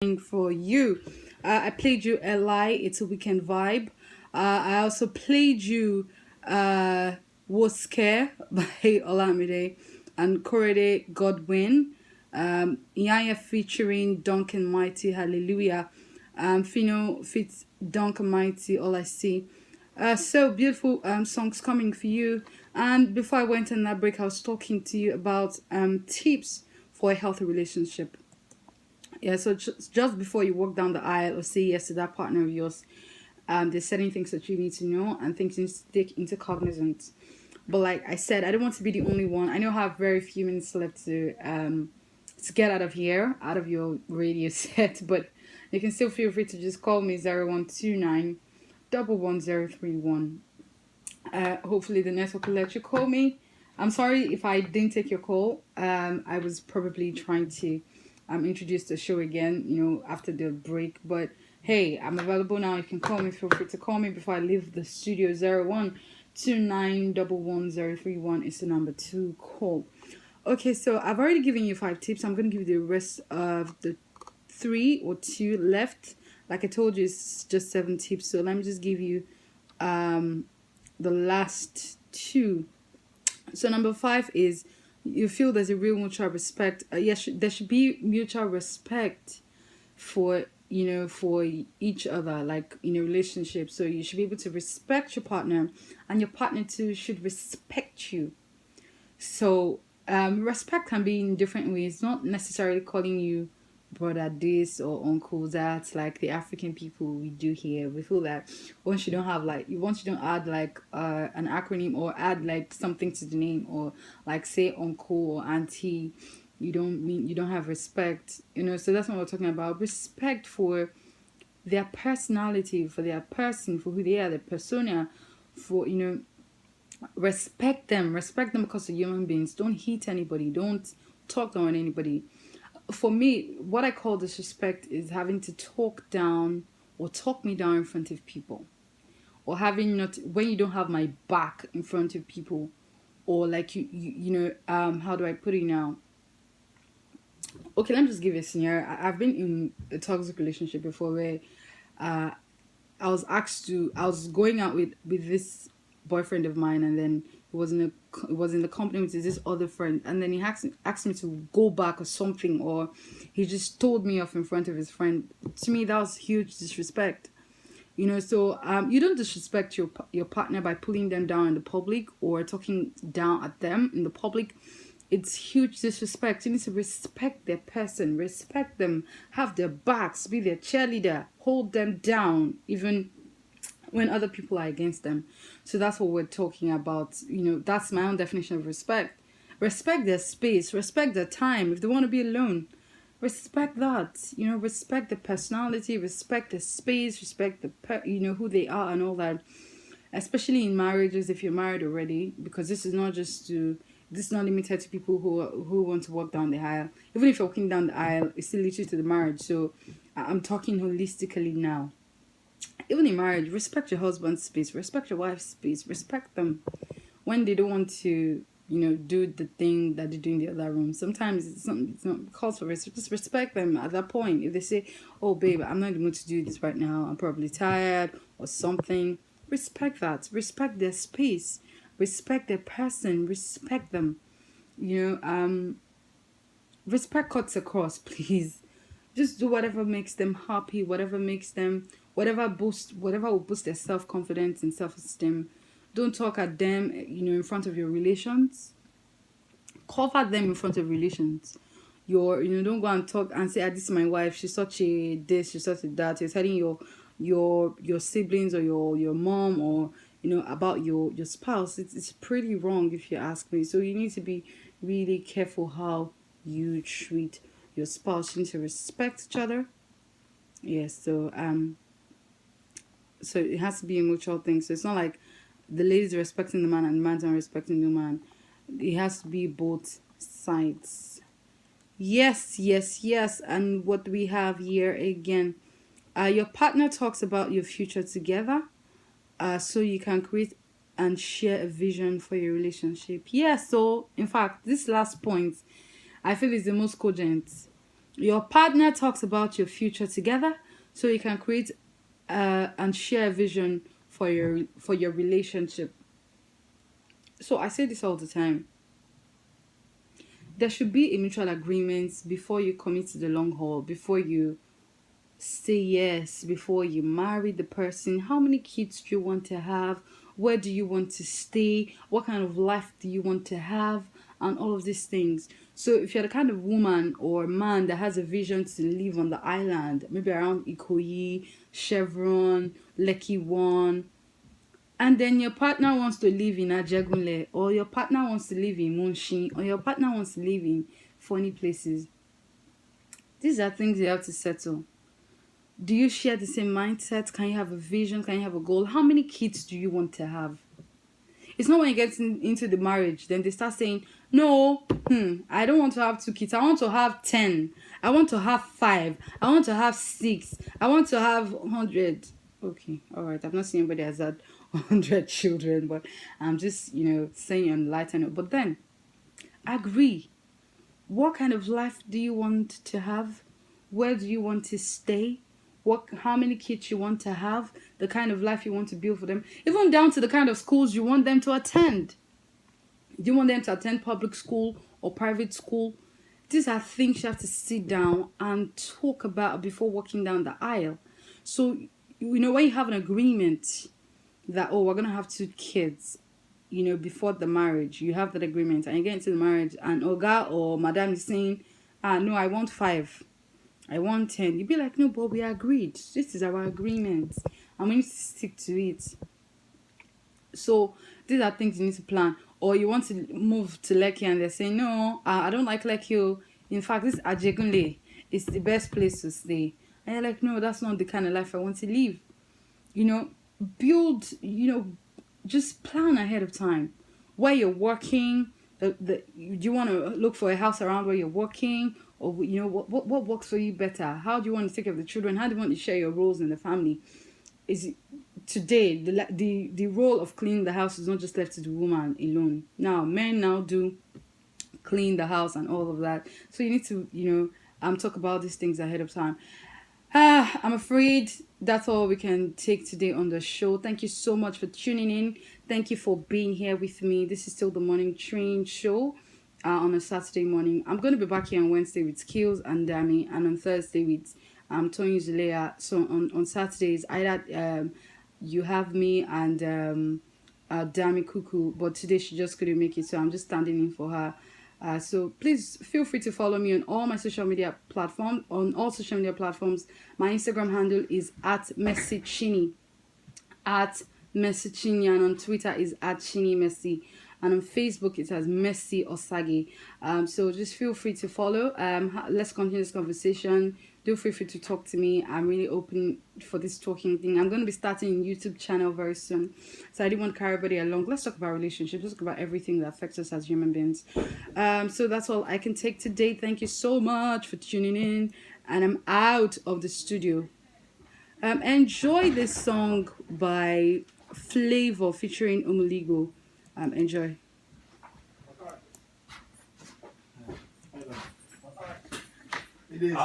For you. I played you a lie. It's a weekend vibe. I also played you Was Scare by Olamide and Korede Godwin. Yaya featuring Duncan Mighty Hallelujah. Fino fits Duncan Mighty All I See. So beautiful songs coming for you. And before I went on that break, I was talking to you about tips for a healthy relationship. Yeah, so just before you walk down the aisle or say yes to that partner of yours, there's certain things that you need to know and things you need to take into cognizance. But like I said, I don't want to be the only one. I know I have very few minutes left to get out of here, out of your radio set, but you can still feel free to just call me 0129 11031. Hopefully the network will let you call me. I'm sorry if I didn't take your call. I was probably trying to introduce the show again, after the break. But hey, I'm available now. You can call me. Feel free to call me before I leave the studio. 0129 is the number to call. Okay, so I've already given you 5 tips. I'm going to give you the rest of the 3 or 2 left. Like I told you, it's just 7 tips. So let me just give you the last 2. So number 5 is you feel there's a real mutual respect. Yes, there should be mutual respect for for each other, like in a relationship. So you should be able to respect your partner, and your partner too should respect you. So respect can be in different ways, not necessarily calling you brother this or uncle that, like the African people we do here. We feel that once you don't add like an acronym or add like something to the name, or like say uncle or auntie, you don't have respect. So that's what we're talking about. Respect for their personality, for their person, for who they are, their persona, for respect them because they're human beings. Don't hit anybody, don't talk down on anybody. For me, what I call disrespect is having to talk down or talk me down in front of people, or having not when you don't have my back in front of people, or like how do I put it now? Okay, let me just give you a scenario. I've been in a toxic relationship before where I was going out with this boyfriend of mine, and then it was in the company with this other friend, and then he asked me to go back or something, or he just told me off in front of his friend. To me, that was huge disrespect. So you don't disrespect your partner by pulling them down in the public or talking down at them in the public. It's huge disrespect. You need to respect their person, respect them, have their backs, be their cheerleader, hold them down, even when other people are against them. So that's what we're talking about. That's my own definition of respect. Respect their space, respect their time. If they want to be alone, respect that. Respect the personality, respect the space, respect who they are and all that. Especially in marriages, if you're married already, because this is not limited to people who want to walk down the aisle. Even if you're walking down the aisle, it's still literally to the marriage. So I'm talking holistically now. Even in marriage, respect your husband's space, respect your wife's space, respect them when they don't want to, do the thing that they do in the other room. Sometimes it's not calls for respect. Just respect them at that point. If they say, "Oh, babe, I'm not in the mood to do this right now. I'm probably tired or something," respect that. Respect their space. Respect their person. Respect them. Respect cuts across, please. Just do whatever makes them happy, whatever will boost their self-confidence and self-esteem. Don't talk at them, in front of your relations. Cover them in front of relations. Don't go and talk and say, this is my wife, she's such a this, she's such a that. You're telling your siblings or your mom or about your spouse. It's pretty wrong if you ask me. So you need to be really careful how you treat your spouse. You need to respect each other. Yes, so it has to be a mutual thing. So it's not like the lady's respecting the man and the man's not respecting the man. It has to be both sides. Yes. And what we have here again, your partner talks about your future together, so you can create and share a vision for your relationship. Yeah, so in fact, this last point I feel is the most cogent. Your partner talks about your future together, so you can create and share a vision for your relationship. So I say this all the time. There should be a mutual agreement before you commit to the long haul, before you say yes, before you marry the person. How many kids do you want to have? Where do you want to stay? What kind of life do you want to have? And all of these things. So if you're the kind of woman or man that has a vision to live on the island, maybe around Ikoyi, Chevron, Lekki One, and then your partner wants to live in Ajagunle, or your partner wants to live in Munshin, or your partner wants to live in funny places, these are things you have to settle. Do you share the same mindset? Can you have a vision? Can you have a goal? How many kids do you want to have? It's not when you get into the marriage, then they start saying, no, I don't want to have 2 kids. I want to have 10. I want to have 5. I want to have 6. I want to have 100. Okay, all right. I've not seen anybody has had 100 children, but I'm just, saying on lighter note. But then, agree. What kind of life do you want to have? Where do you want to stay? How many kids you want to have, the kind of life you want to build for them, even down to the kind of schools you want them to attend. Do you want them to attend public school or private school? These are things you have to sit down and talk about before walking down the aisle. So, when you have an agreement that, we're going to have 2 kids, before the marriage, you have that agreement, and you get into the marriage, and Oga or Madam is saying, no, I want 5. I want 10. You'd be like, no, but we agreed. This is our agreement. And we need to stick to it. So these are things you need to plan. Or you want to move to Lekki and they're saying, no, I don't like Lekki. In fact, this Ajegunle is the best place to stay. And you're like, no, that's not the kind of life I want to live. Build, just plan ahead of time. Where you're working, do you want to look for a house around where you're working? Or what works for you better? How do you want to take care of the children? How do you want to share your roles in the family? Is it, today the role of cleaning the house is not just left to the woman alone. Now men now do clean the house and all of that. So you need to talk about these things ahead of time. I'm afraid that's all we can take today on the show. Thank you so much for tuning in. Thank you for being here with me. This is still the Morning Train Show. On a Saturday morning. I'm going to be back here on Wednesday with Skills and Dami, and on Thursday with Tony Zulea. So on Saturdays, either you have me and Dami Kuku, but today she just couldn't make it, so I'm just standing in for her. So please feel free to follow me on all my social media platforms. On all social media platforms, my Instagram handle is @messichini, @messichini, and on Twitter is @chinimessi. And on Facebook, it has Messi Osage. So just feel free to follow. Let's continue this conversation. Do feel free to talk to me. I'm really open for this talking thing. I'm going to be starting a YouTube channel very soon. So I didn't want to carry everybody along. Let's talk about relationships. Let's talk about everything that affects us as human beings. So that's all I can take today. Thank you so much for tuning in. And I'm out of the studio. Enjoy this song by Flavor featuring Umuligo. Enjoy. It is.